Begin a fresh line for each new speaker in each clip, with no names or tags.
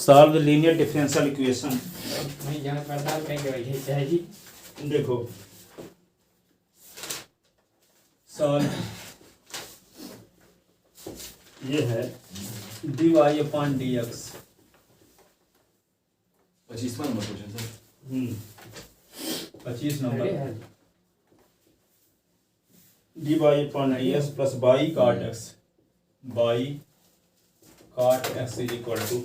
Solve the linear differential equation.
नहीं जहाँ पड़ताल करेंगे वही चाहिए।
देखो सॉल्व, ये है dy अपॉन dx।
25वां नंबर क्वेश्चन सर।
25 नंबर
अरे
dy upon dx plus y cot x, y cot x is equal to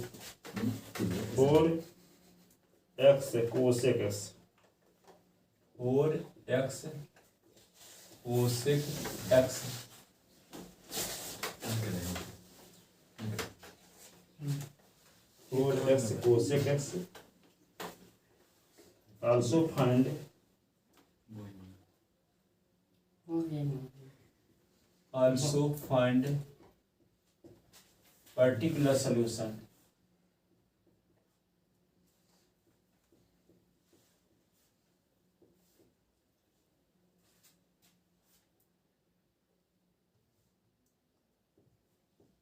4x cosec x, 4x cosec x 4x cosec x। Also find particular solution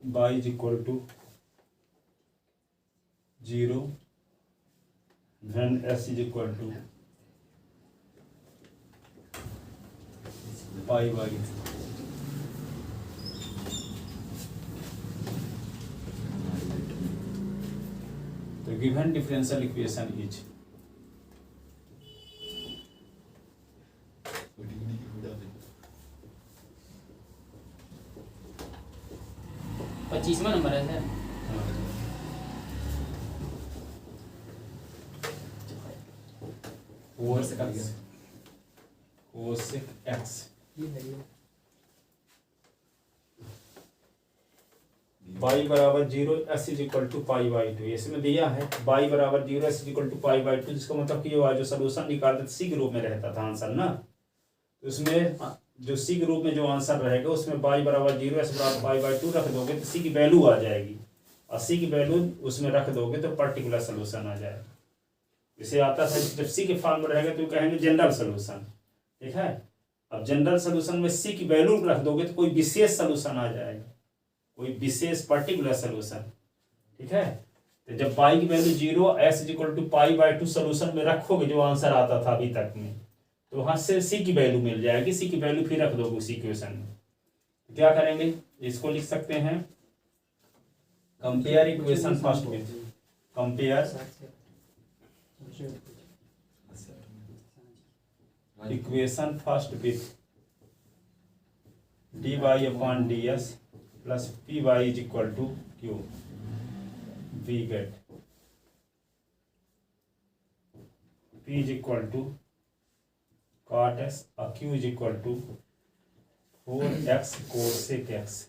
y is equal to 0 when s is equal to pi by। The given differential equation is
25वां number है sir.
cosec x y बराबर 0 s is equal to pi by 2। इसमें दिया है y बराबर 0 s is equal to pi by 2, जिसका मतलब कि ये जो सोल्यूशन निकालते थे सी के रूप में रहता था आंसर ना, तो उसमें जो सी के रूप में जो आंसर रहेगा उसमें y बराबर 0 s बराबर पाई बाई 2 रख दोगे तो सी की वैल्यू आ जाएगी, और सी की वैल्यू उसमें रख दोगे तो पर्टिकुलर सोल्यूशन आ जाएगा। इसे आता है जब सी के फॉर्म में रहेगा तो कहेंगे जनरल सोल्यूशन, ठीक है। अब जनरल सोल्यूशन में सी की वैल्यू रख दोगे तो कोई विशेष सोल्यूशन आ जाएगा, कोई विशेष पर्टिकुलर सोल्यूशन, ठीक है। तो जब पाई की value 0 s is equal to pi by 2 solution में रखोगे जो आंसर आता था अभी तक में, तो वहां से सी की वैल्यू मिल जाएगी, सी की वैल्यू फिर रख दोगे उसी इक्वेशन में। तो क्या करेंगे, इसको लिख सकते हैं compare equation first with, compare equation first with dy upon ds plus py is equal to q। We get p is equal to cot x और q is equal to 4x cosec x।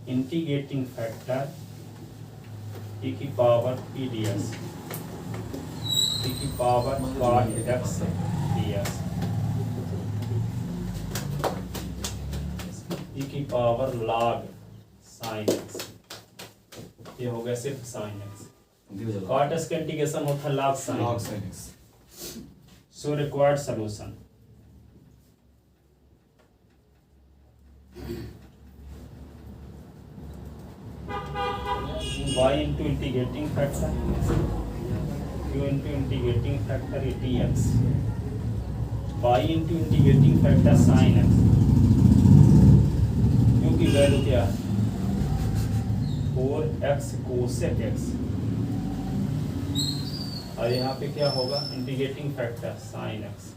Integrating factor e की power p ds, e की power cot x ds, e की power log sin x। ये हो गया सिर्फ sin x। cot x का integration होता है log sin x। So required solution y into integrating factor q into integrating factor dx, y into integrating factor sin x, q की value क्या है 4x cosec x, और यहाँ पे क्या होगा integrating factor sin x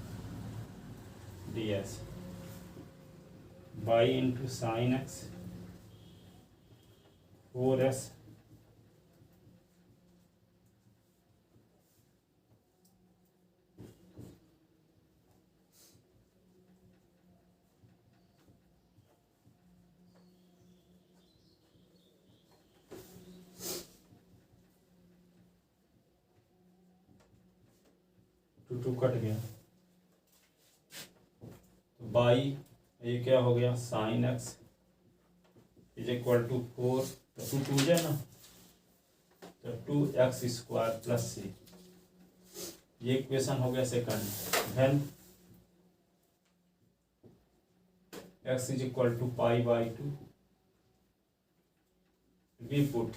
ds, y into sin x 4s two cut गया तो बाई ये क्या हो गया sine x is equal to 4, तो 2 है ना, तो 2x स्क्वायर प्लस सी, ये इक्वेशन हो गया second. Then x is equal to pi by 2. We put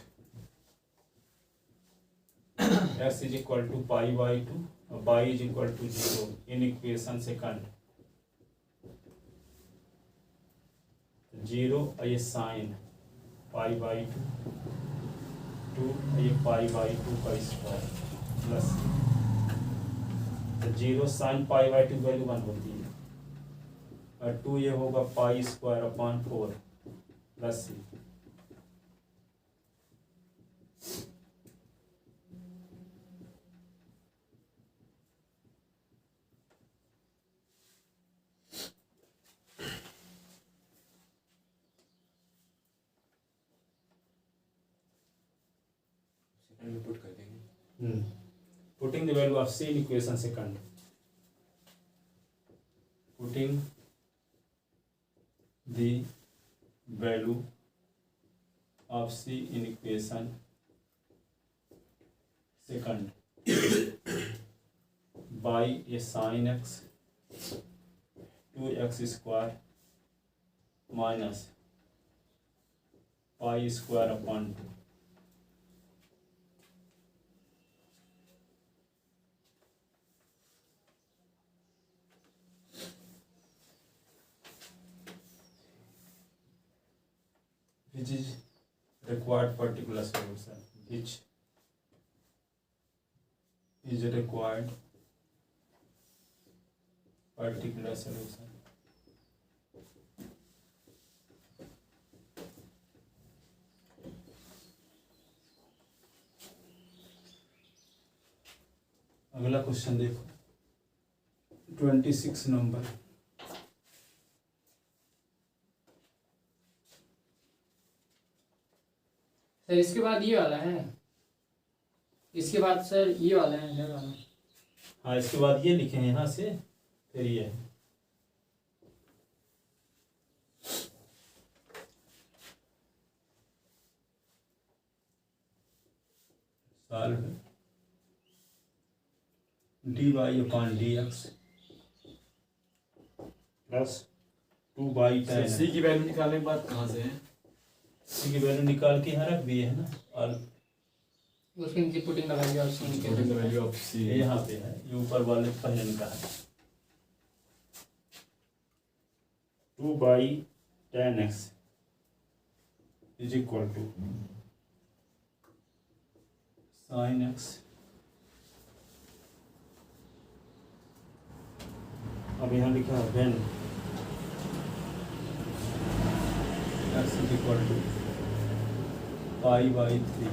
x is equal to pi by 2, y is equal to 0 in equation second. 0 ये sine pi by 2 ये पाई by 2 का square plus 0 sine pi by 2 value 1 होती है और 2 ये होगा pi square upon 4 plus c.
Second में put कर देंगे.
Putting the value of c in equation second. Putting the value of c in equation second by a sin x 2x square minus pi square upon 2. Which is required particular solution, which is required particular solution. अगला question देखो 26 number.
Sir इसके बाद ये वाला है, इसके बाद sir ये वाला है, इधर वाला.
हाँ इसके बाद ये लिखे हैं यहाँ से फिर ये solve dy upon dx plus 2 by tan.
सी की वैल्यू निकालने के बाद कहाँ से है?
सी की वैल्यू निकाल के यहाँ रख दिए है ना और
उसके नीचे पुटिंग का वैल्यू और सी
पुटिंग द वैल्यू ऑफ सी.
ये यहाँ पे है, ये ऊपर वाले पहले निकाल 2 by tan x is equal to sin x. अब यहाँ लिखा है when x is equal to pi by 3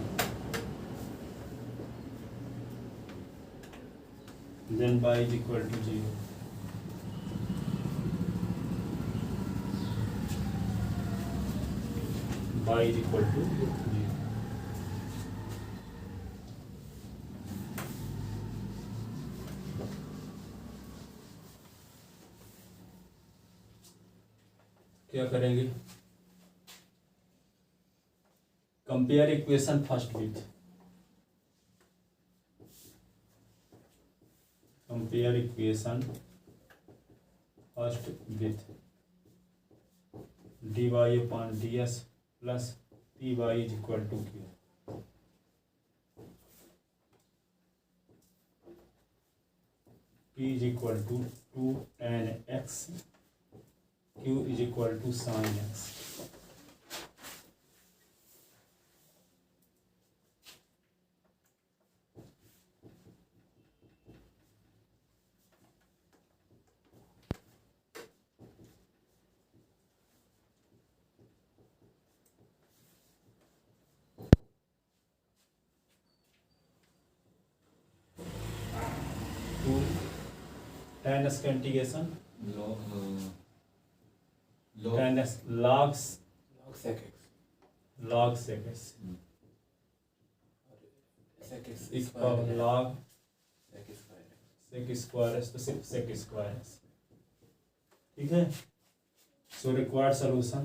then y is equal to 0. Y is equal to 0. क्या करेंगे? Compare equation first with compare equation first with dy upon ds plus py is equal to q. P is equal to 2 tan x, q is equal to sin x. tan s का integration tan s log
sec x
इस पर log sec square s तो सिर्फ sec square s. ठीक है. So required solution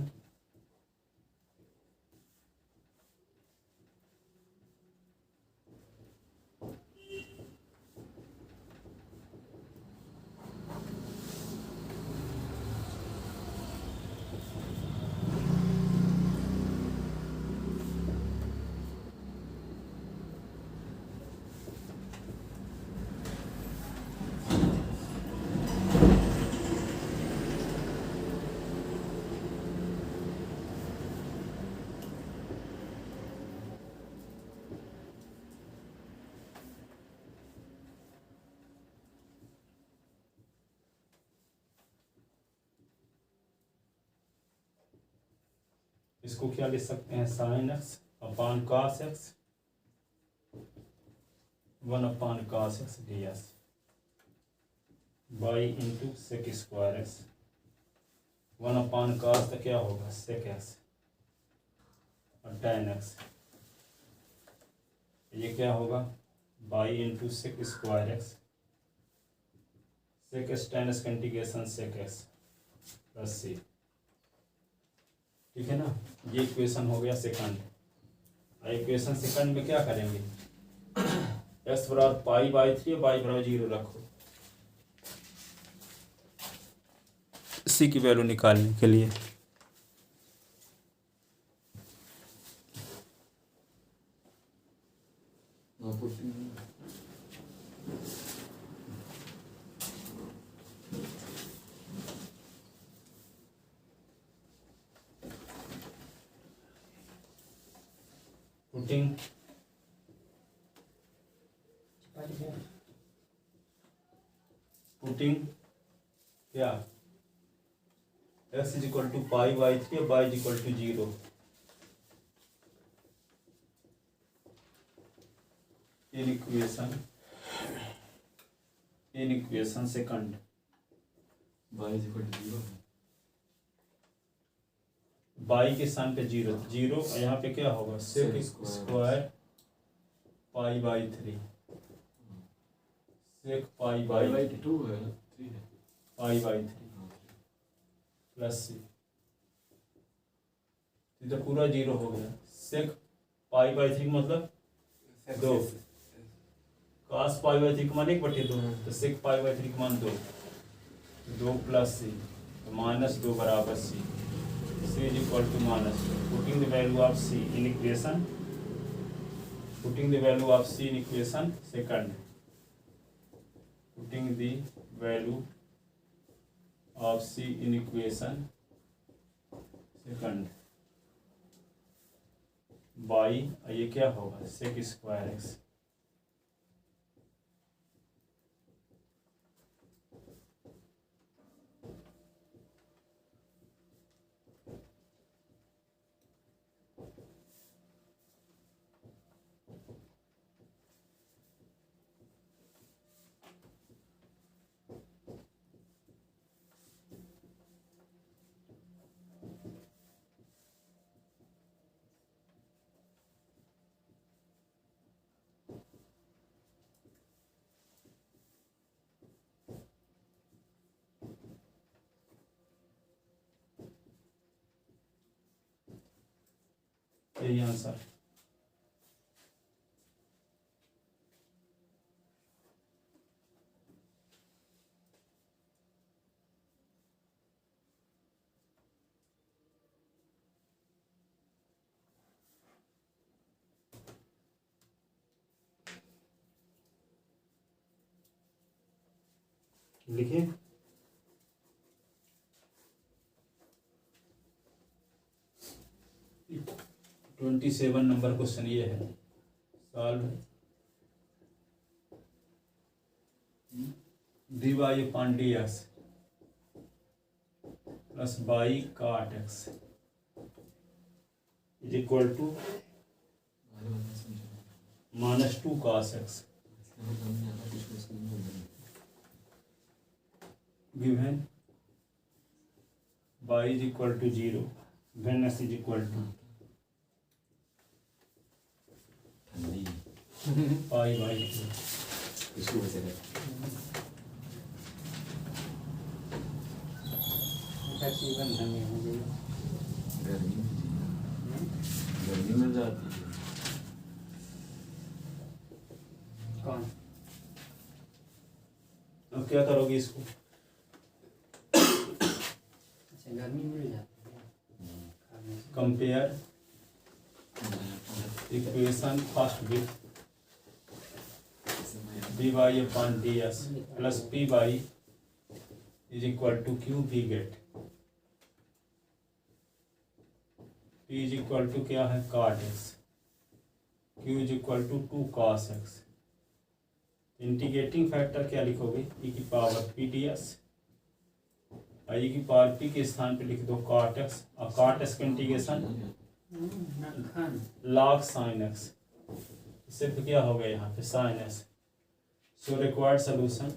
इसको क्या लिख सकते हैं, sine x upon cos x 1/cos x ds by into sec square x 1/cos तो क्या होगा सेक एक्स और tan एक्स, ये क्या होगा by into sec square x sec x tan x का integration sec x plus C. ठीक है ना, ये इक्वेशन हो गया सेकंड। इक्वेशन सेकंड में क्या करेंगे, एक्स बराबर पाई बाई 3 बाई बराबर 0 रखो, सी की वैल्यू निकालने के लिए।
Now putting
पुटिंग पुटिंग क्या x is equal to pi by 3 by is equal to 0, in equation second
y is equal to 0.
By के स्थान पे 0 0 और यहाँ पे क्या होगा sec
Sec
square pi by 3 sec pi
y
by
by 2 है 3 है
पाई बाई 3 प्लस सी, तो पूरा 0 हो गया। सेक पाई बाई 3 मतलब 2, कास पाई बाई 3 का मान 1/2, तो सेक पाई बाई 3 का मान 2 प्लस सी -2 बराबर c, c is equal to minus, putting the value of C in equation, putting the value of C in equation second, putting the value of C in equation second y, ये क्या होगा sec square x यही answer. लिखिए 27 number question ये है, solve d Y upon d x plus y cot x is equal to -2 cos x given y is equal to 0 when s is equal to pi by 2।
इसको वैसे कर गर्मी में जाती है
कौन
अब क्या करोगे इसको,
अच्छा गर्मी मिल जाती है खाने से।
Compare equation first with D Y upon D S plus P Y is equal to Q we get, P is equal to क्या है cot x, Q is equal to 2 cos x, integrating factor क्या लिखोगे E की power P D S I की power p के स्थान पे लिख दो cot x और cot x का integration
Khan
log sin x, सिर्फ क्या हो गया यहाँ पे sin x। So required solution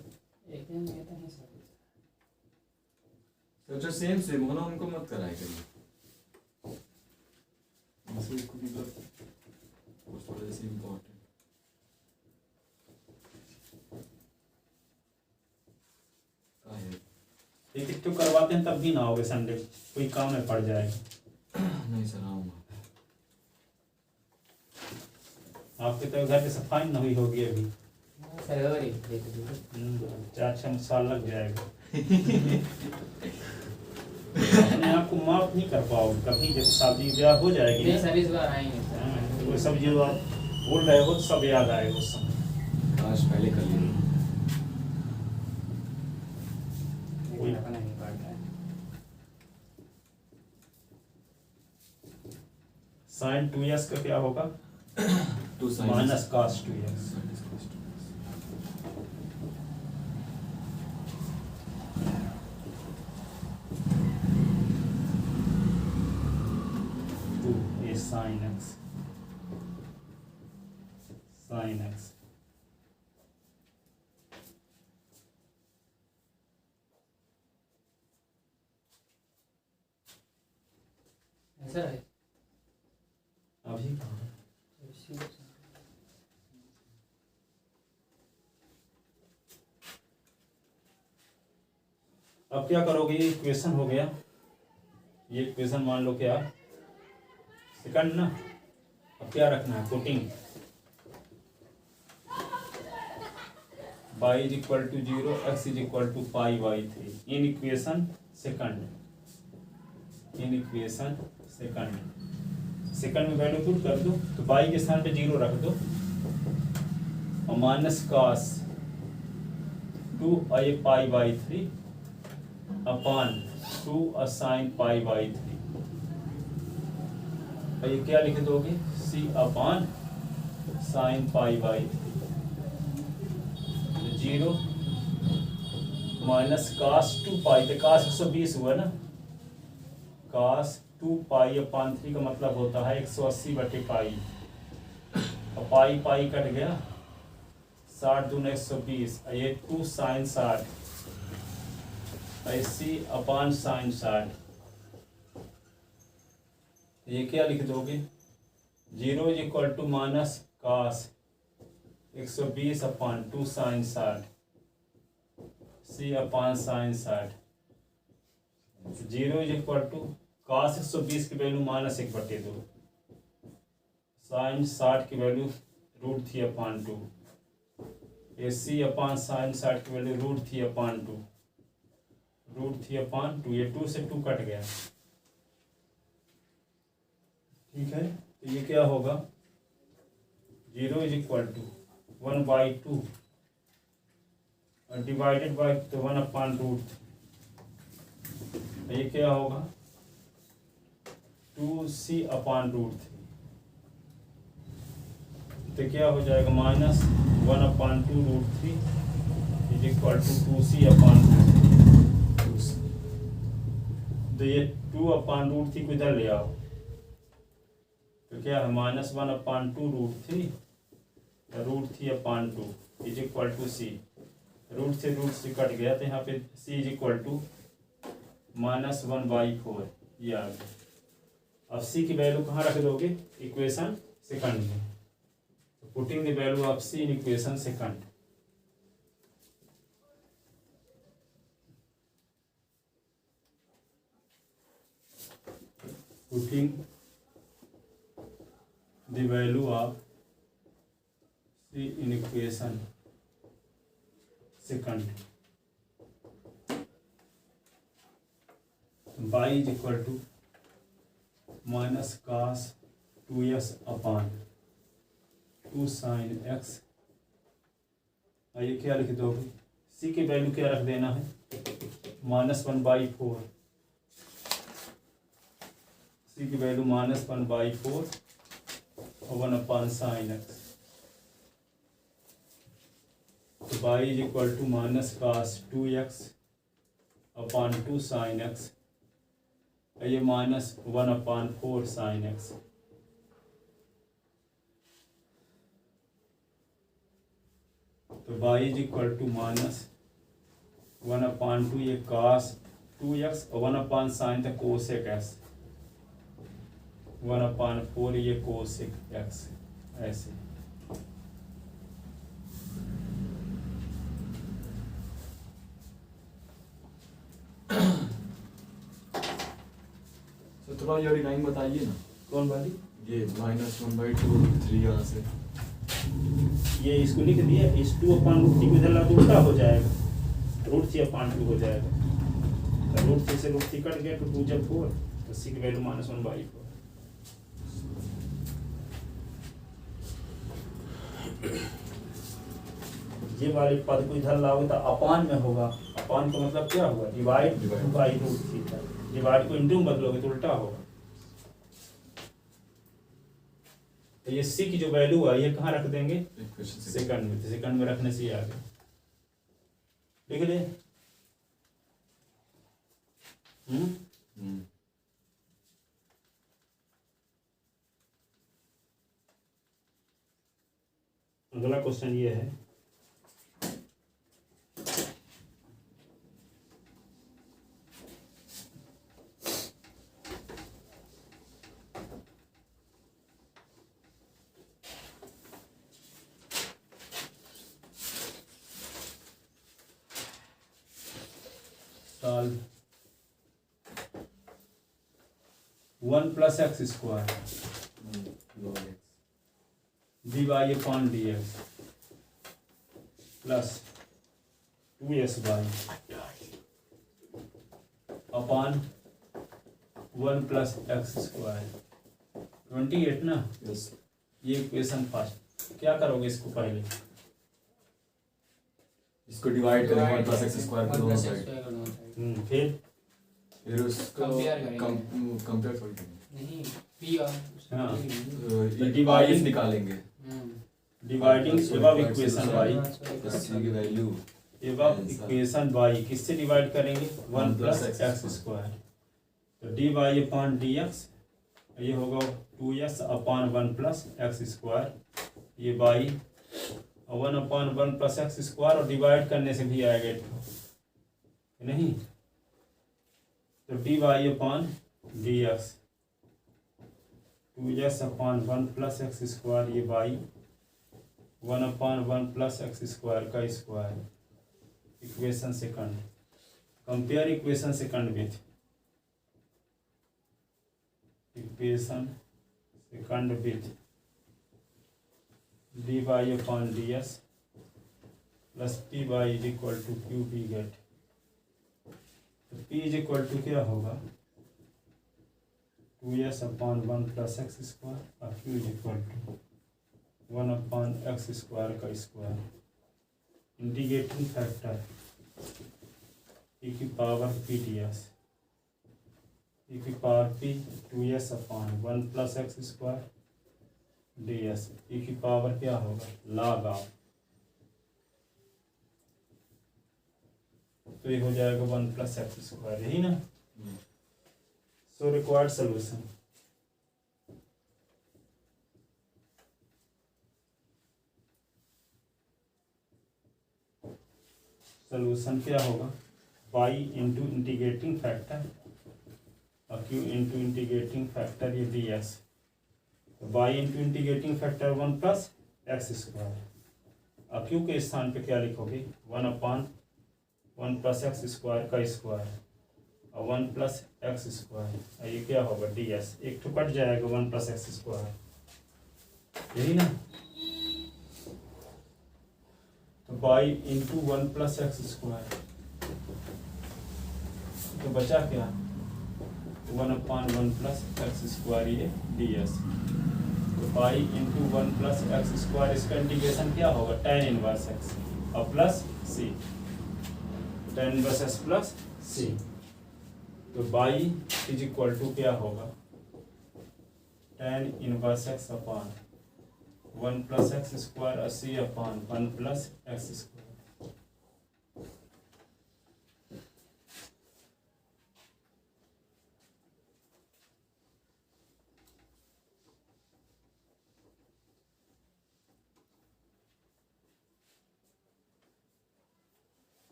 एक दिन कहते हैं सर
तो अच्छा सेम सेम होना उनको मत कराया करिए, उनसे इसको भी कर वो थोड़ा सा इम्पोर्टेंट का है।
एक तो करवाते हैं तब भी ना होगे, संडे कोई काम में पड़ जाएगा।
नहीं सर आऊँगा।
आपके तो घर की सफाई न हुई होगी अभी,
सर और एक देख दो
4-6 साल लग जाएगा। अपने आप को माफ नहीं कर पाओगे कभी, जब शादी ब्याह हो जाएगी
नहीं
ना,
सर इस बार आएंगे सर
वो सब जो आप बोल रहे हो सब याद आएगा उस समय।
काश पहले कर लिए।
कोई अपना नहीं पड़ रहा है
sin 2s का क्या होगा,
two sine
minus cos 2s। sin x sin x
ऐसा है
अभी कहाँ है? अब क्या करोगे, ये इक्वेशन हो गया, ये इक्वेशन मान लो क्या सेकंड ना। अब क्या रखना है, putting y is equal to 0 x is equal to π/3 in equation second, in equation second में वैल्यू पुट कर दो, तो y के स्थान पे 0 रख दो और minus cos 2a π/3 upon 2 sin π/3। और ये क्या लिख दोगे, c upon sin π/3 0 minus cos 2π, तो cos 120 हुआ ना, cos 2π/3 का मतलब होता है 180/π, और पाई पाई कट गया, 60 दूनी 120, ये 2 sin 60 ऐसी अपॉन sin 60। ये क्या लिख दोगे, 0 is equal to minus cos 120 upon 2 sin 60 c upon sin 60। 0 is equal to cos 120 की वैल्यू -1/2, sin 60 की वैल्यू √3 अपॉन 2, ये c अपॉन sin 60 की वैल्यू √3 अपॉन 2, √3 अपॉन 2, ये 2 से 2 कट गया। ठीक है, तो ये क्या होगा, 0 इज इक्वल टू 1/2 और डिवाइडेड बाय तो 1/√3, ये क्या होगा 2c अपॉन √3, तो क्या हो जाएगा -1/2√3 is equal to 2c upon √3। तो ये 2/√3 को इधर ले आओ, तो क्या है -1/2√3 √3/2 is equal to c, √3 cut गया, तो यहाँ पे c इज इक्वल टू -1/4 ये आ गया। अब c की वैल्यू कहाँ रख दोगे, इक्वेशन सेकंड में, तो putting the value of c in equation second. Putting the value of c in equation second, y is equal to minus cos 2s upon 2 sin x। ये क्या लिख दोगे, c की वैल्यू क्या रख देना है, -1/4, c की वैल्यू -1/4 और 1/sin x, तो y is equal to minus cos 2x upon 2 sine x, ये माइनस 1/4 साइन एक्स। तो y is equal to minus 1/2 ये cos 2x और 1 साइन था कोसेक एक्स, 1/4 ये कोसेक एक्स, ऐसे।
तो थोड़ा ये लाइन बताइए ना,
कौन वाली?
ये -1/2 यहाँ से
ये इसको लिख दिया, इस 2/√3 को इधर ला तो उल्टा हो जाएगा, √3/2 हो जाएगा। तो √3 से √3 कट गया तो 2 जब 4 तो सी की वैल्यू -1/4। ये वाले पद को इधर लाओगे तो अपान में होगा। अपान का मतलब क्या हुआ? Divide by √3। डिवाइड को इंटू में बदलोगे तो उल्टा होगा। तो ये सी की जो वैल्यू है ये कहाँ रख देंगे? सेकंड में। तो सेकंड में रखने से ये आ गया, लिख ले। अगला क्वेश्चन ये है, solve 1 + x² dy/dx plus 2sy अपान 1 + x²। 28 ना?
यस।
ये इक्वेशन फर्स्ट। क्या करोगे इसको पहले?
इसको डिवाइड करेंगे 1 + x² को दोनों साइड, फिर उसको
Compare करेंगे।
कंपेयर थोड़ी करेंगे,
नहीं पी और
हाँ।
तो
dividing
निकालेंगे,
dividing above equation y,
plus c की वैल्यू
एबव इक्वेशन y किससे डिवाइड करेंगे? 1 + x²। तो dy/dx ये होगा 2s/1 + x², ये y और 1/1 + x² और डिवाइड करने से भी आएगा नहीं। तो dy/dx 2s/1 + x², ये y 1/1 + x² का square. Equation second, compare equation second with equation second with dy/dx plus py is equal to qb get. तो p इज इक्वल टू क्या होगा? 2s/1 + x² और q is equal to 1/x² का square. Integrating factor e की power pds, e की power p 2s/1 + x² ds, e की power क्या होगा? log of. तो ये हो जाएगा 1 + x², यही ना? सो रिक्वायर्ड सोल्यूशन, सोल्यूशन क्या होगा? y इंटू इंटीग्रेटिंग फैक्टर और q इंटू इंटीग्रेटिंग फैक्टर ये ds। तो y into integrating factor 1 + x²। और q के स्थान पे क्या लिखोगे? 1/1 + x² का स्क्वायर और 1 + x²। ये क्या होगा? ds। एक तो कट जाएगा 1 + x², यही ना? तो y इंटू 1 + x², तो बचा क्या? 1/1 + x² ये ds। तो y इंटू 1 + x², इसका इंटीग्रेशन क्या होगा? tan 1 x और plus c, tan 1 x plus c। तो y इज इक्वल टू क्या होगा? tan 1 x अपान 1 + x² और c अपान 1 + x²।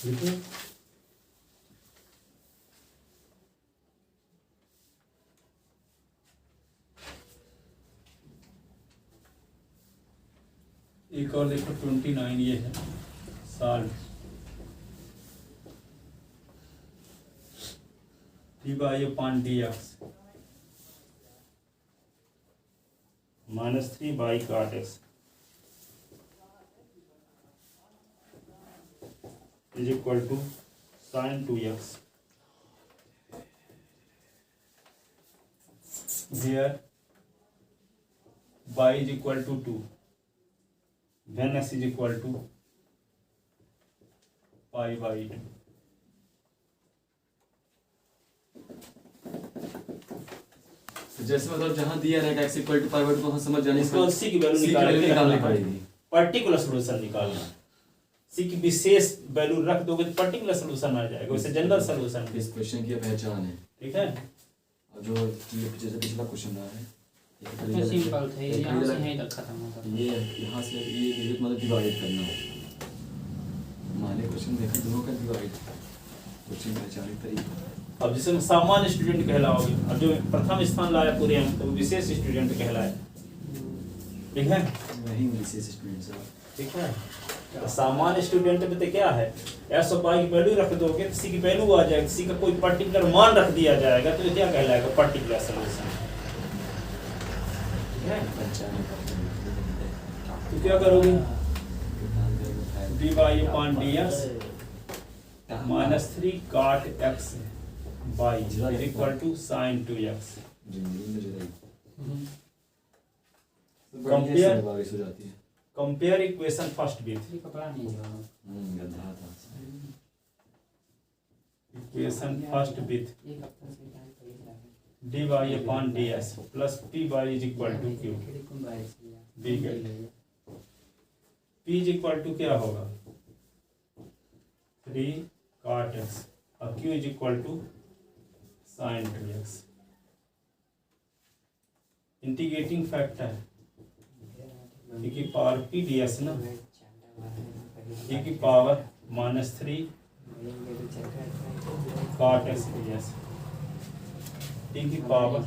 लिखिए एक और देखो 29 ये है साल (3/(dx) -3 by cot x is equal to sin 2x, where y is equal to 2 when x is equal to π/2.
तो जैसे मतलब जहाँ दिया रहेगा x इक्वल टू पाई/2 तो हम समझ जाने
इसको c की वैल्यू
निकालनी पड़ेगी।
पर्टिकुलर सॉल्यूशन निकालना है। c की विशेष वैल्यू रख दोगे तो पर्टिकुलर सॉल्यूशन आ जाएगा, वैसे जनरल सॉल्यूशन।
इस क्वेश्चन की पहचान है,
ठीक है।
और जो ये जैसे पिछला क्वेश्चन रहा है
तो सिंपल था, ये यहाँ से यहीं तक खत्म होता था।
ये यहाँ से ये मतलब डिवाइड करना माने क्वेश्चन देखा दोनों का डिवाइड क्वेश्चन पहचाने तरीका।
अब जैसे हम सामान्य स्टूडेंट कहलाओगे, अब जो प्रथम स्थान लाया पूरे हम तो विशेष स्टूडेंट कहलाए, ठीक है।
वही विशेष स्टूडेंट से
ठीक है। तो सामान्य स्टूडेंट में तो क्या है, एस और पाई की वैल्यू रख दोगे तो सी की वैल्यू आ जाएगी, सी का कोई पर्टिकुलर मान रख दिया जाएगा तो ये क्या कहलाएगा, पर्टिकुलर सॉल्यूशन। ठीक है। तो क्या करोगे, dy/dx -3 cot x by is equal to sin 2x।
Compare बारिश हो जाती है।
कंपेयर इक्वेशन फर्स्ट विथ
ये कपड़ा नहीं जो
गंदा था
इक्वेशन फर्स्ट विथ
एक हफ्ता से टाइम खरीद रहा है
dy/ds plus py is equal to q।
खरीद कौन बारिश किया
बी गए p is equal to क्या होगा 3 cot x और q is equal to sin 2x। Integrating factor e की पावर p ds ना, e की power -3 cot x ds, t की पावर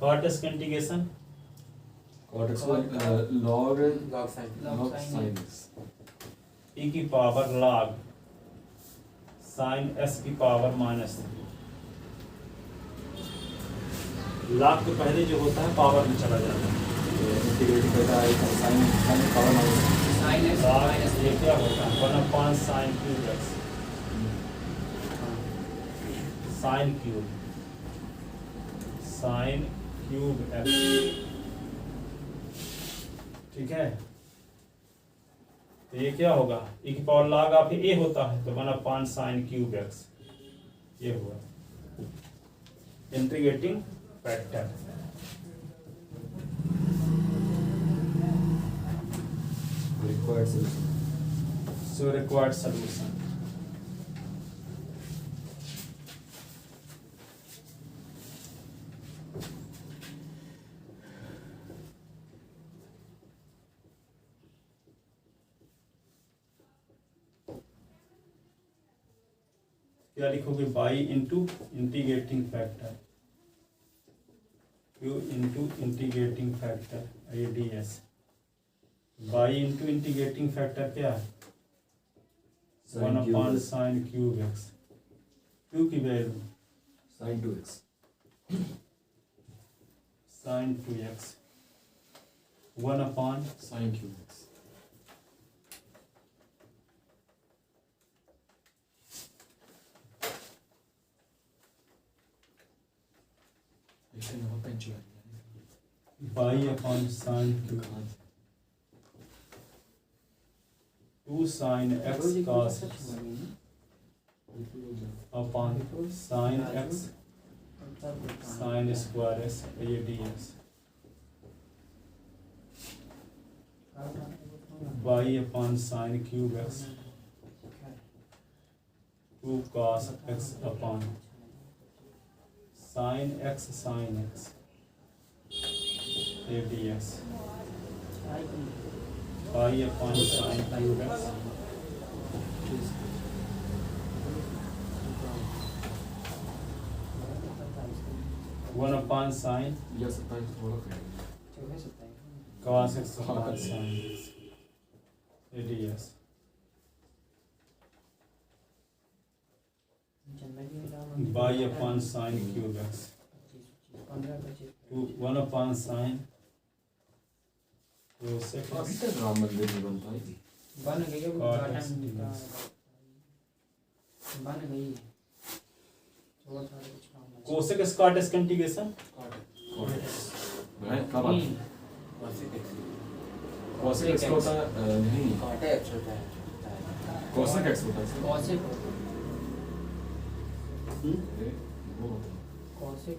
cot x का integration
cot x log
log
sin x
e की power log sin s की power -3। log के पहले जो होता है पावर में चला जाता है,
इंटीग्रेट करता है sin power minus
sin x
log
minus
ये क्या होता है 1/sin cube x, sin cube x। ठीक है। तो ये क्या होगा, e की पावर log ऑफ a होता है तो 1/sin cube x ये हुआ integrating factor.
Required solution.
So required solution क्या लिखोगे, by into integrating factor q into integrating factor ADS। By into integrating factor क्या है 1/sin cube x, q की value
sin 2x
sin 2x 1/sin
sin cube x इससे नवा punctual
by upon sin cube 2 sin x cos upon sin x sin square s ADS by upon sin cube x 2 cos x upon sin x ADS by upon sin cube x 1 upon sin
या 27 थोड़ा करेंगे।
चौके 27
cos x upon sin x ds
जनवरी में डाल
y upon sin cube x 1 upon sin cosec
अभी
x
तक राम मंदिर नहीं बन पाई।
बन गई है वो
Cot
घाटा
x
मिलता
ds
बन गई है थोड़ा सा कुछ काम है
cosec x cot x का इंटीग्रेशन
मैं कब आती है? cosec x होता है नहीं cosec x होता है सर।
कौसे
अरे, वो होता है।
कौसे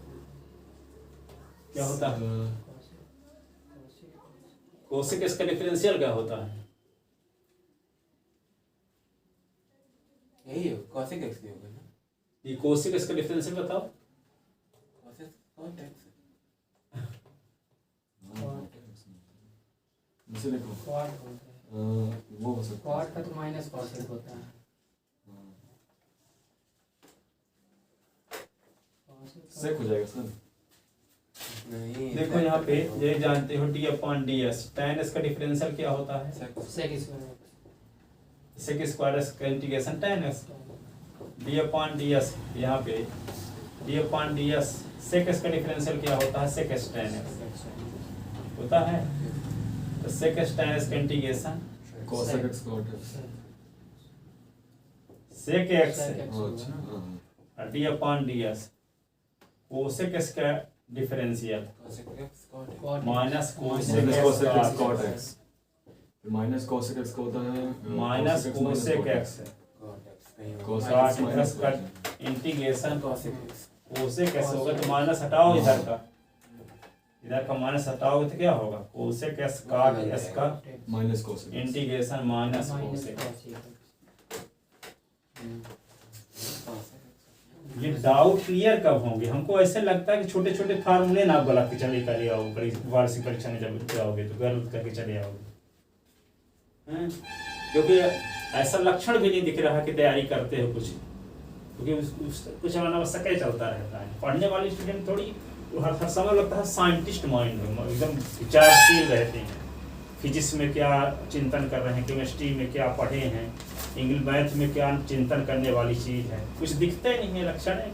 क्या होता है
कौसे
cosec x का डिफरेंशियल क्या होता है
यही हो cosec x भी होगा ना
ये cosec x का डिफरेंशियल बताओ
cosec cot x
जैसे देखो
क्वाड होता है
वो हो सकता
क्वाड का तो माइनस कौसे होता है
सेक हो जाएगा सर।
नहीं
देखो यहाँ पे ये जानते हो d अपॉन ds tan x का डिफरेंशियल क्या होता है
sec
sec square
sec square x का इंटीग्रेशन tan x d अपॉन ds यहाँ पे d अपॉन ds sec x का डिफरेंशियल क्या होता है sec x tan x होता है तो sec x tan x का integration
cosec x cot x
sec x
अच्छा
और d अपॉन ds cosec x का differential
cosec x cot x
quad
minus
minus
cosec
cosec x
x
cot x minus cosec x का होता है
minus cosec x
cot x कहीं
cosec
cos
x
x का integration
cosec x
cosec x होगा तो minus हटाओ इधर का माइनस हटाओगे तो क्या होगा cosec x cot x का
minus cosec x
integration minus
minus
cosec
कौसे
ये डाउट क्लियर कब होंगे हमको ऐसे लगता है कि छोटे छोटे फार्मूले ना गलत के चले कर आओ वार्षिक परीक्षा में जब जाओगे तो गलत करके चले आओगे हैं? क्योंकि ऐसा लक्षण भी नहीं दिख रहा कि तैयारी करते हो कुछ क्योंकि कुछ अनावश्यक ही चलता रहता है पढ़ने वाले स्टूडेंट थोड़ी हर समय लगता है साइंटिस्ट माइंड है एकदम विचारशील रहते हैं फिजिक्स में क्या चिंतन कर रहे हैं केमिस्ट्री में क्या पढ़े हैं इंग्लिश मैथ में क्या चिंतन करने वाली चीज है कुछ दिखता ही नहीं है लक्षण है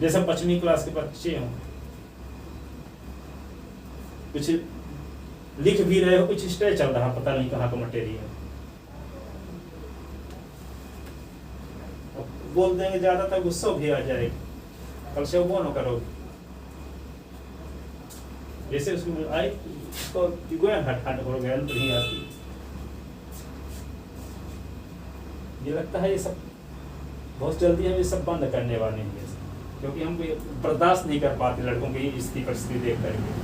जैसे 5वीं क्लास के बच्चे हों कुछ लिख भी रहे हो कुछ स्टे चल रहा पता नहीं कहाँ का मटेरियल बोल देंगे ज्यादा तक गुस्सा भी आ जाएगा कल से वो न करोगे जैसे उसको आई उसको हट हट हो गया तो नहीं आती ये लगता है ये सब बहुत जल्दी हम ये सब बंद करने वाले हैं क्योंकि हम बर्दाश्त नहीं कर पाते लड़कों की इसकी परिस्थिति देख करके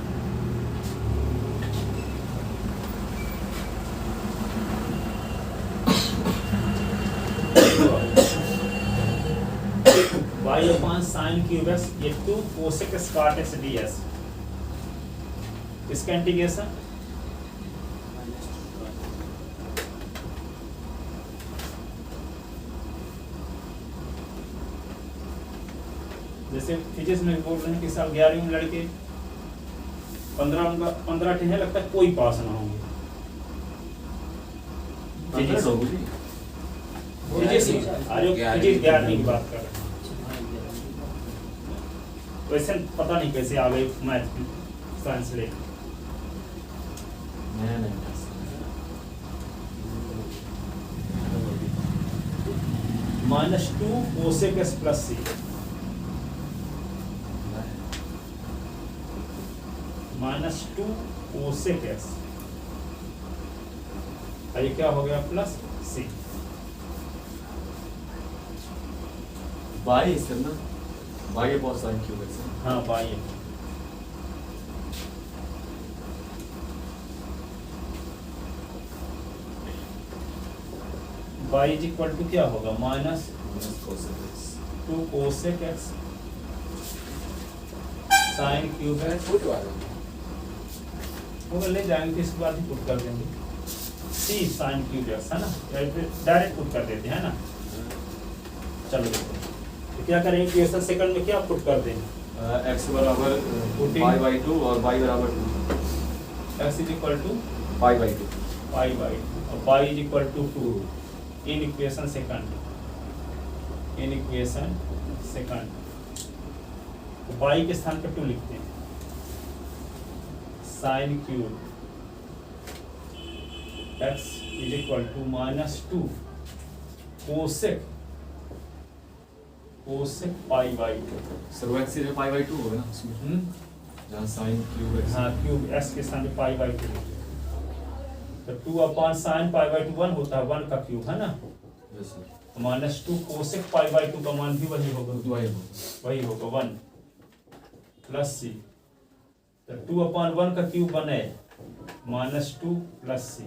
y upon sin cube x ये 2 cosec x cot x ds इसका इंटीग्रेशन जैसे फिजिक्स में बोल रहे हैं कि साल 11वीं में लड़के 15 ठे हैं लगता है कोई पास ना होंगे फिजिक्स अरे फिजिक्स 11वीं की बात कर रहे हैं वैसे पता नहीं कैसे आ गए मैथ साइंस ले -2 cosec x plus c -2 cosec x और ये क्या हो गया प्लस c
बाई सर ना y upon sine cube x
हाँ y y is equal to क्या होगा
minus cosec x
-2 cosec x sin cube x
put वाला
होगा ले जाएंगे तो इसके बाद ही पुट कर देंगे c sin क्यूब x है ना डायरेक्ट पुट कर देते हैं ना चलो देखो तो क्या करेंगे इक्वेशन सेकंड में क्या पुट कर दें
एक्स बराबर
Putting-
पाई बाई 2 और बाई बराबर 2
x is equal to
pi by 2
pi by और y is equal to 2 in equation second in equation second y के स्थान पर 2 लिखते हैं sine cube x is equal to -2 cosec pi by 2
sir वो x सीधे pi by 2 होगा ना उसमें जहाँ साइन क्यूब एक्स
हाँ क्यूब x के स्थान पे पाई बाई 2 तो 2 अपॉन साइन पाई बाई 2 1 होता है 1 का क्यूब है ना
yes sir
-2 cosec pi by 2 का मान भी वही होगा
तो वही होगा
वही होगा 1 प्लस सी तो 2 अपॉन 1 का क्यूब बने -2 प्लस सी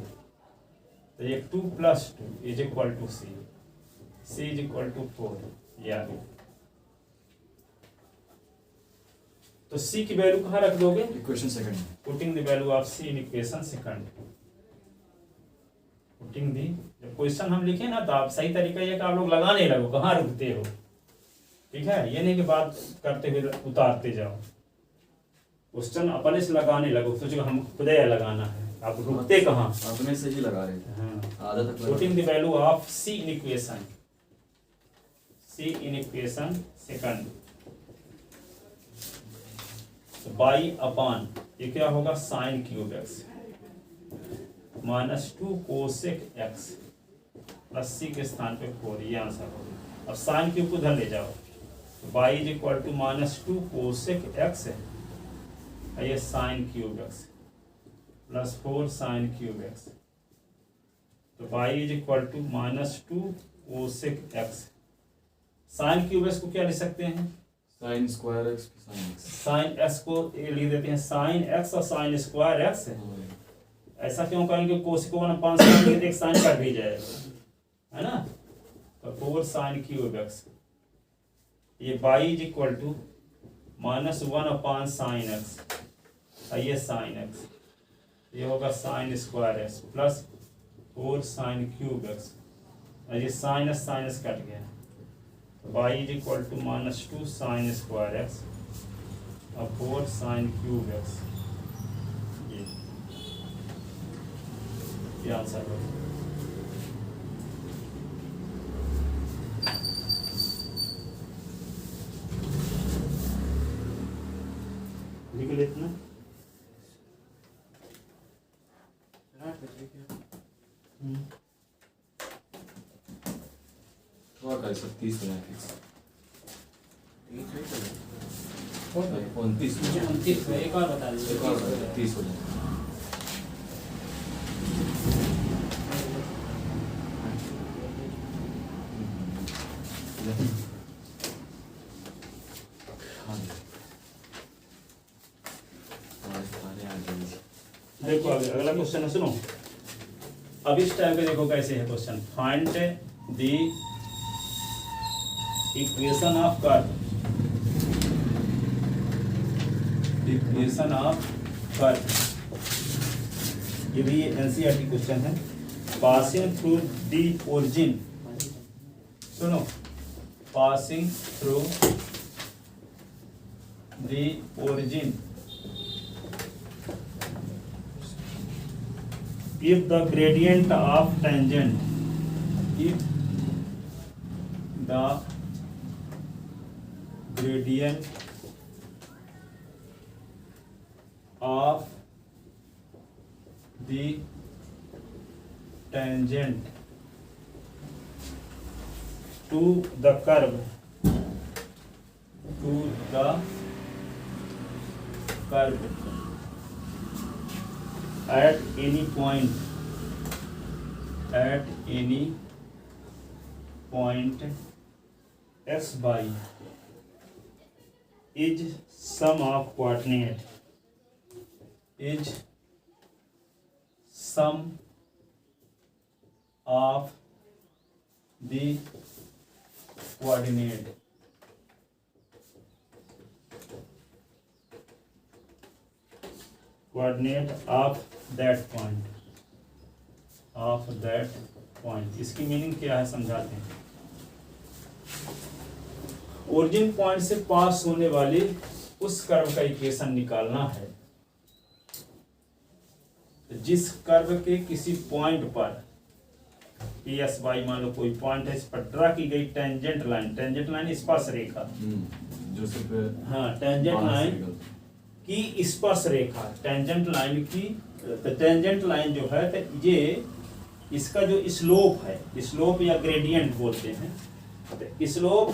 तो ये 2 plus 2 is equal to C is equal to 4 ये आ गया तो सी की वैल्यू कहाँ रख दोगे
इक्वेशन सेकंड में
putting the value of C in equation second putting दी जब क्वेश्चन हम लिखे ना तो आप सही तरीका ये कि आप लोग लगाने लगो कहाँ रुकते हो ठीक है ये नहीं कि बात करते हुए उतारते जाओ क्वेश्चन अपने से लगाने लगो सोचो हम खुद लगाना है आप रुकते कहाँ
अपने से ही लगा रहे थे
हाँ
आधा तक
putting the value of C in equation second y upon ये क्या होगा sine cube x -2 cosec x plus c के स्थान पे 4 ये आंसर होगा अब साइन क्यूब को उधर ले जाओ y is equal to -2 cosec x है ये sine cube x plus 4 sine cube x तो y is equal to -2 cosec x sine cube x को क्या लिख सकते हैं
sine square x sine x
sine x को ये लिख देते हैं साइन एक्स और साइन स्क्वायर एक्स ऐसा क्यों करेंगे कोस को 1/5 साइन एक साइन कट भी जाएगा है ना तो 4 साइन क्यूब एक्स ये y is equal to -1/5 sine x ये साइन एक्स ये होगा sine square x plus 4 sine cube x ये साइनस साइनस कट गया y is equal to -2 sine square x और 4 साइन क्यूब एक्स ये आंसर होगा लिख लेते ना
थोड़ा कर सब 30 हो जाए फिक्स 29
29 एक और बता दीजिए
एक और 30 हो जाए
देखो अगला क्वेश्चन है सुनो अब इस टाइप के देखो कैसे है question find the equation of curve equation of curve ये भी एनसीईआरटी क्वेश्चन है पासिंग थ्रू द ओरिजिन सुनो passing through the origin if the gradient of tangent if the gradient of the tangent to the curve at any point x by is sum of coordinate is sum of the coordinate of that point इसकी meaning क्या है समझाते हैं origin point से पास होने वाली उस curve का इक्वेशन निकालना है जिस कर्व के किसी पॉइंट पर एस वाई मान लो कोई पॉइंट है, इस पर ड्रा की गई टेंजेंट लाइन स्पर्श रेखा,
जो सिर्फ
हाँ टेंजेंट लाइन की स्पर्श रेखा, टेंजेंट लाइन की, तो टेंजेंट लाइन जो है तो ये इसका जो स्लोप है, स्लोप या ग्रेडियंट बोलते हैं, तो स्लोप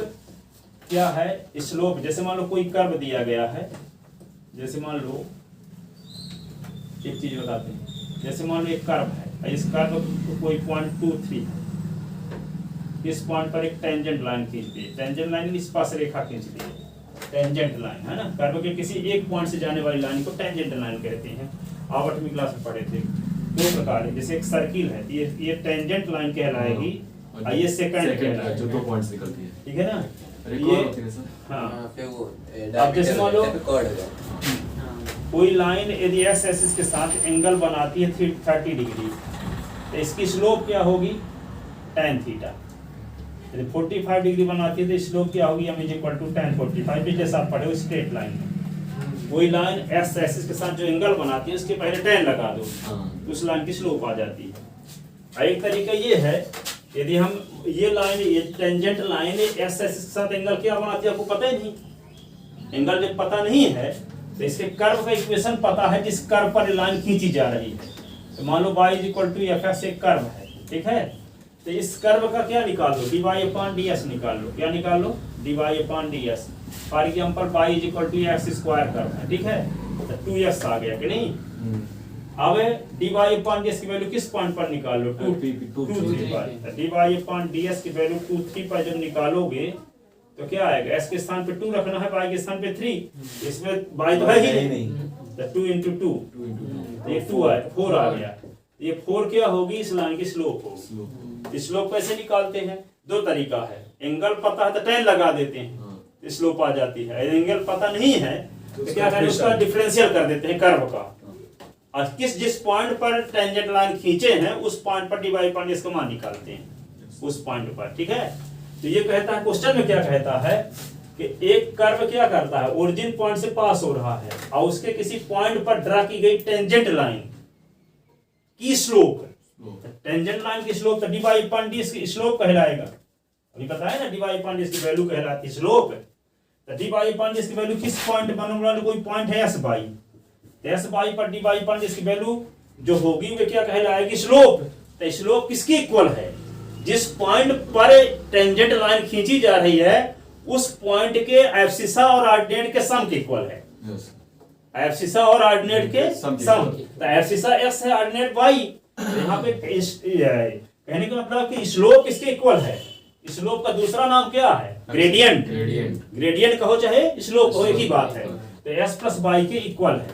क्या है, स्लोप जैसे मान लो कोई कर्व दिया गया है, जैसे मान लो एक चीज बताते हैं, जैसे मान लो एक कर्व है, इस कर्व को कोई पॉइंट 2 3 इस पॉइंट पर एक टेंजेंट लाइन खींच दी, टेंजेंट लाइन स्पर्श रेखा खींच दी, टेंजेंट लाइन है ना, कर्व के किसी एक पॉइंट से जाने वाली लाइन को टेंजेंट लाइन कहते हैं। आप 8वीं क्लास में पढ़े थे। दो प्रकार है, जैसे एक सर्किल है, ये टेंजेंट लाइन कहलाएगी और ये सेकंड कहलाएगा,
जो 2 पॉइंट्स निकलती है,
ठीक है ना।
ये
हाँ
फिर वो
अब जैसे मान लो
कॉर्ड हो जाता
कोई लाइन यदि एक्स एक्सिस के साथ एंगल बनाती है 30 डिग्री, तो इसकी स्लोप क्या होगी, tan थीटा। यदि 45 डिग्री बनाती है तो स्लोप क्या होगी, m = tan 45, पिछले साल पढ़े हो स्ट्रेट लाइन में। कोई लाइन एक्स एक्सिस के साथ जो एंगल बनाती है उसके पहले tan लगा दो तो उस लाइन की स्लोप आ जाती है। एक तरीका ये है, यदि हम ये लाइन, ये टेंजेंट लाइन एक्स एक्सिस के साथ एंगल क्या बनाती है आपको पता ही नहीं, एंगल जब पता नहीं है तो इसके कर्व का इक्वेशन पता है जिस कर्व पर लाइन खींची जा रही है। तो मान लो y = fx एक कर्व है, ठीक है, तो इस कर्व का क्या निकाल लो, dy/ds निकाल लो, क्या निकाल लो, dy/ds। For example y = x² curve है, ठीक है, तो 2x आ गया कि नहीं। अब dy/ds की वैल्यू किस पॉइंट पर निकाल लो, 2 3 पर। dy/ds की वैल्यू 2 3 पर जब निकालोगे तो क्या आएगा, s के स्थान पे 2 रखना है, y के स्थान पे 3, इसमें y तो है ही नहीं, तो 2 × 2 ये 2 आया, 4 आ गया। ये 4 क्या होगी, इस लाइन की स्लोप होगी। स्लोप कैसे निकालते हैं, दो तरीका है, एंगल पता है तो tan लगा देते हैं, स्लोप आ जाती है। एंगल पता नहीं है तो क्या करें, उसका डिफरेंशियल कर देते हैं कर्व का, और जिस पॉइंट पर टेंजेंट लाइन खींचे हैं उस पॉइंट पर dy/ds का मान निकालते हैं, उस पॉइंट पर, ठीक है। तो ये कहता है, क्वेश्चन में क्या कहता है कि एक कर्व क्या करता है, ओरिजिन पॉइंट से पास हो रहा है और उसके किसी पॉइंट पर ड्रा की गई टेंजेंट लाइन की स्लोप, टेंजेंट लाइन की स्लोप तो dy/ds की स्लोप कहलाएगा, अभी पता है ना, dy/ds की वैल्यू कहलाती है स्लोप। तो dy/ds की वैल्यू किस पॉइंट पर, कोई पॉइंट है sy, तो sy पर dy/ds की वैल्यू जो होगी वे क्या कहलाएगी, स्लोप। तो स्लोप किसकी इक्वल है, जिस पॉइंट पर टेंजेंट लाइन खींची जा रही है उस पॉइंट के एब्सिसा और ऑर्डिनेट के सम के इक्वल है। एब्सिसा और ऑर्डिनेट के सम, तो एब्सिसा x है, ऑर्डिनेट y। यहाँ पे कहने का मतलब कि स्लोप किसके इक्वल है, स्लोप का दूसरा नाम क्या है, ग्रेडियंट। ग्रेडियंट कहो चाहे स्लोप कहो, एक ही बात है। तो s + y के इक्वल है,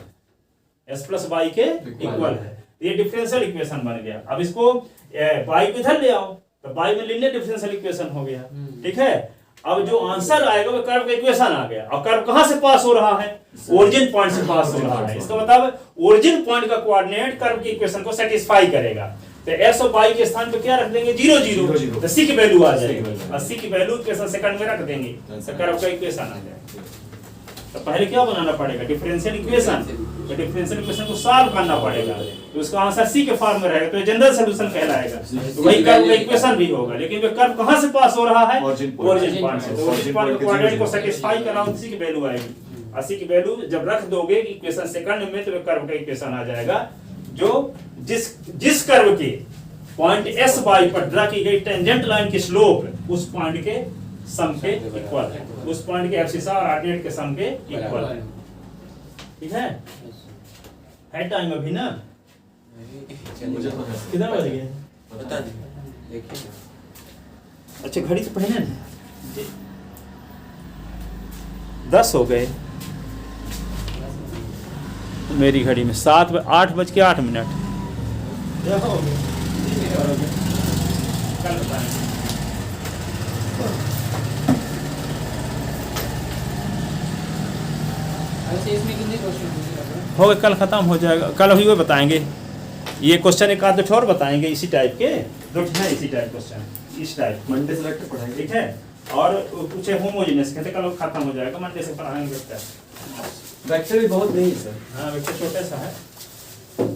s + y के इक्वल है। ये डिफरेंशियल इक्वेशन बन गया। अब इसको y को इधर ले आओ तो y में लीनियर डिफरेंशियल इक्वेशन हो गया, ठीक है। अब जो आंसर आएगा वो कर्व का इक्वेशन आ गया। और कर्व कहां से पास हो रहा है, ओरिजिन पॉइंट से पास हो रहा है। इसका मतलब ओरिजिन पॉइंट का कोऑर्डिनेट कर्व की इक्वेशन को सेटिस्फाई करेगा। तो s और y के स्थान पे क्या रख देंगे, 0 0, तो c की वैल्यू आ जाएगी, और c की वैल्यू इक्वेशन सेकंड में रख देंगे तो कर्व का इक्वेशन आ जाएगा। तो पहले क्या बनाना पड़ेगा, डिफरेंशियल इक्वेशन। तो डिफरेंशियल इक्वेशन को सॉल्व करना पड़ेगा, तो उसका आंसर सी के फॉर्म में रहेगा, तो जनरल सॉल्यूशन कहलाएगा। तो वही कर्व का इक्वेशन भी होगा, लेकिन वो कर्व कहां से पास हो रहा है, ओरिजिन पॉइंट से। तो ओरिजिन पॉइंट कोऑर्डिनेट को सेटिस्फाई कराओ, सी की वैल्यू आएगी। और सी की वैल्यू जब रख दोगे इक्वेशन सेकंड में, तो कर्व का इक्वेशन आ जाएगा, जो जिस कर्व के पॉइंट एस वाई पर ड्रा की गई टेंजेंट लाइन की स्लोप उस पॉइंट के सम के इक्वल है, उस पॉइंट के एब्सिसा और ऑर्डिनेट के सम के इक्वल है, ठीक है। टाइम अभी ना,
मुझे तो है,
कितना बज गए,
पता नहीं, देखिए।
अच्छा घड़ी तो पहने ना, 10 हो गए मेरी घड़ी में, 8:08 कल बताएंगे।
इसमें कितने क्वेश्चन
हो गए, कल खत्म हो जाएगा, कल अभी वो बताएंगे। ये क्वेश्चन एक आध और बताएंगे इसी टाइप के, दो है इसी टाइप क्वेश्चन, इस टाइप
मंडे से लेकर पढ़ाएंगे,
ठीक है। और कुछ होमोजेनियस कहते कल खत्म हो जाएगा, मंडे से पढ़ाएंगे वेक्टर।
वेक्टर भी बहुत नहीं है सर।
हाँ वेक्टर छोटा सा है,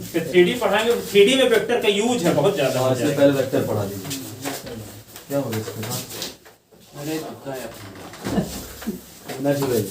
फिर 3D पढ़ाएंगे, 3D में वेक्टर का यूज है बहुत ज्यादा हो
इससे
जाएगा।
पहले वेक्टर पढ़ा दीजिए। क्या हो गया इसके साथ?
अरे तुक्का है अपना।
नेचुरल